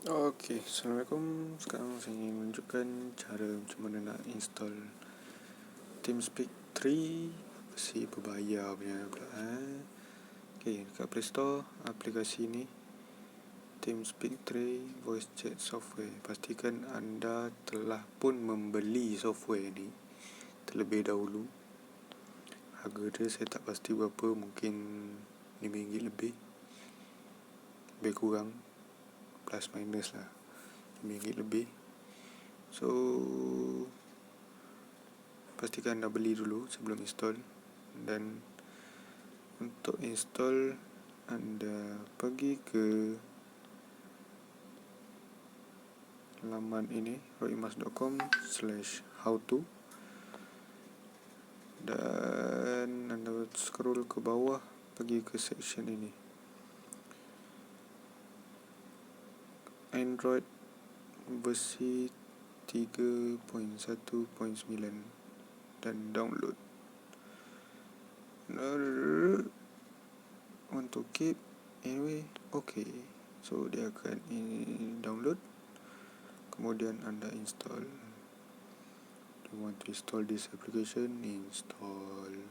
Okey, Assalamualaikum. Sekarang saya ingin menunjukkan cara macam mana nak install TeamSpeak 3 versi berbayar punya pula. Okey, dekat Play Store, aplikasi ni TeamSpeak 3 Voice Chat Software. Pastikan anda telah pun membeli software ni terlebih dahulu. Harga dia saya tak pasti berapa, mungkin RM5 lebih kurang, plus minus lah, RM5 lebih. So pastikan anda beli dulu sebelum install. Dan untuk install, anda pergi ke laman ini, roimas.com/howto, dan anda scroll ke bawah, pergi ke section ini, Android versi 3.1.9, dan download. Untuk keep anyway, okay, so dia akan download, kemudian anda install. You want to install this application, install.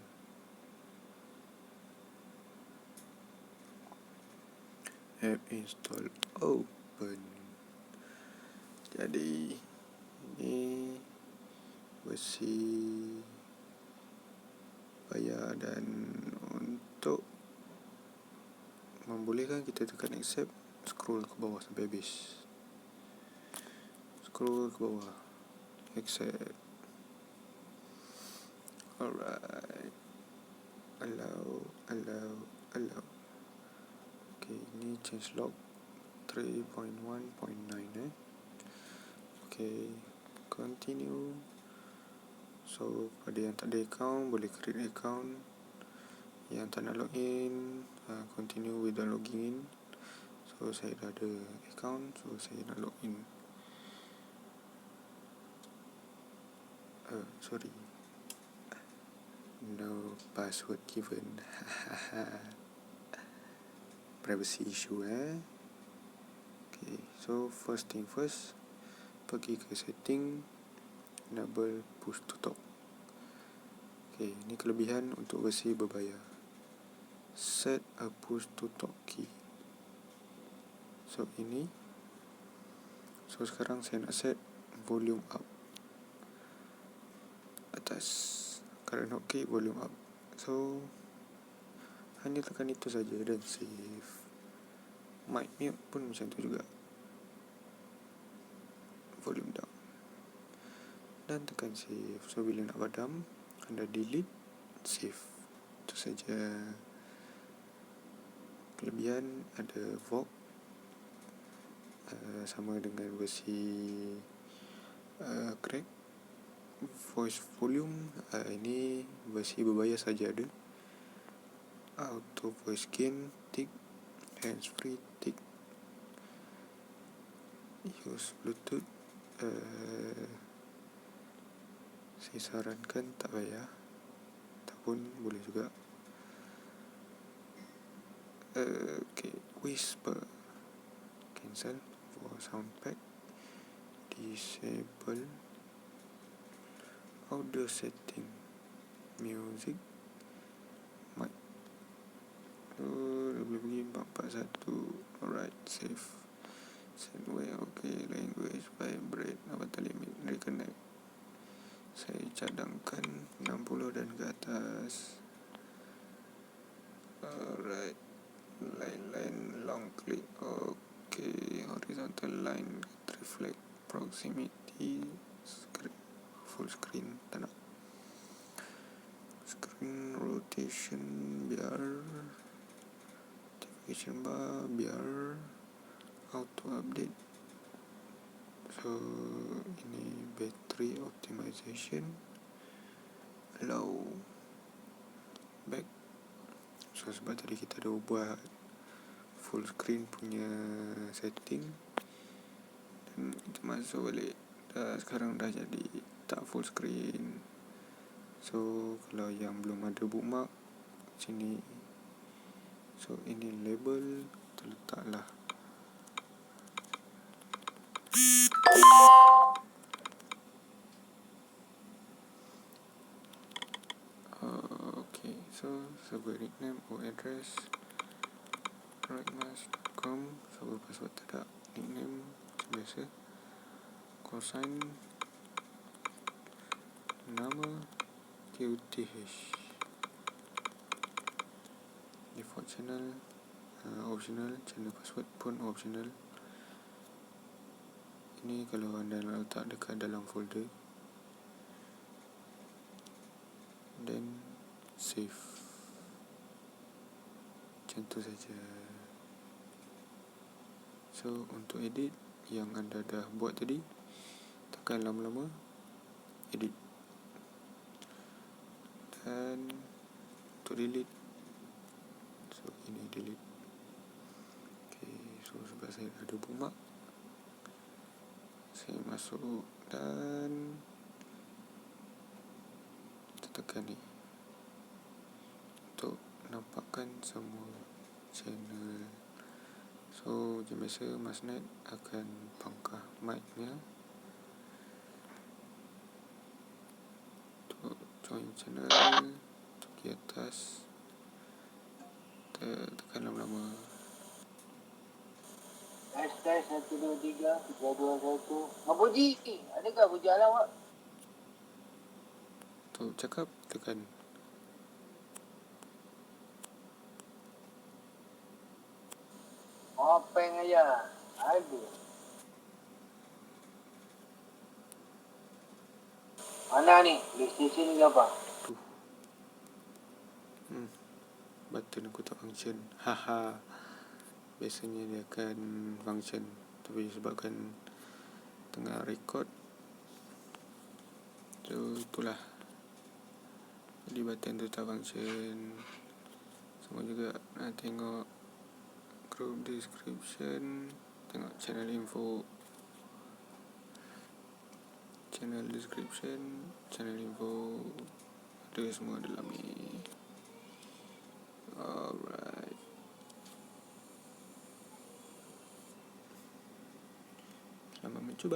App install, open. Jadi ini versi bayar, dan untuk membolehkan kita tekan accept, scroll ke bawah sampai habis. Scroll ke bawah, accept. Alright, allow. Okay, ini changelog 3.1.9 Okay, continue. So pada yang tak ada account, boleh create account. Yang tak nak login, continue with the login. So saya dah ada account, so saya nak login. Sorry, no password given. Privacy issue. Okay, so first thing first, pergi ke setting, enable push to talk. Okay, ini kelebihan untuk versi berbayar. Set a push to talk key. So ini, so sekarang saya nak set volume up atas, current hotkey volume up. So hanya tekan itu saja dan save. Mic mute pun macam tu juga, volume down, dan tekan save. So bila nak padam, anda delete, save. Itu saja. Kelebihan ada VOC, sama dengan versi crack. Voice volume, ini versi berbayar saja ada. Auto voice gain tick, hands free tick, use bluetooth, saya sarankan tak payah, ataupun boleh juga. Okay, whisper, cancel. For sound pack, disable. Audio setting, music, mic. Boleh pergi 441. Alright, save. Setway, okay. Language, vibrate, avatar limit, reconnect. Saya cadangkan 60 dan ke atas. Alright, line, long click, okay. Horizontal line, reflect, proximity, full screen, tak nak. Screen rotation biar, notification bar biar, auto update. So ini battery optimization, allow, back. So sebab tadi kita dah buat full screen punya setting, dan kita masuk balik, sekarang dah jadi tak full screen. So kalau yang belum ada bookmark sini, so ini label, kita letaklah So server nickname or address rightmas.com, server password tak ada, nickname macam biasa, call sign nama QTH, default channel optional, channel password pun optional. Ini kalau anda nak letak dekat dalam folder, then save, macam tu saja. So untuk edit yang anda dah buat tadi, tekan lama-lama edit, dan untuk delete, so ini delete. Okay, so sebab saya ada bookmark, saya masuk dan tekan ni untuk nampakkan semua channel. So macam biasa, Masnet akan pangkah mic-nya untuk join channel. Untuk di atas tekan lama-lama. Hashtag 1, 2, 3, 3, 2, 1. Mabuji, adakah buji alam, Pak? Untuk cakap, tekan. Openg aja. Aduh. Mana ni? PlayStation ni apa? Tuh. Button aku tak function. Haha. Biasanya dia akan function, tapi sebabkan tengah record, so itulah, jadi button tu tak function. Semua juga nak tengok group description, tengok channel info, channel description, channel info, ada semua dalam ni. Alright, selamat mencuba.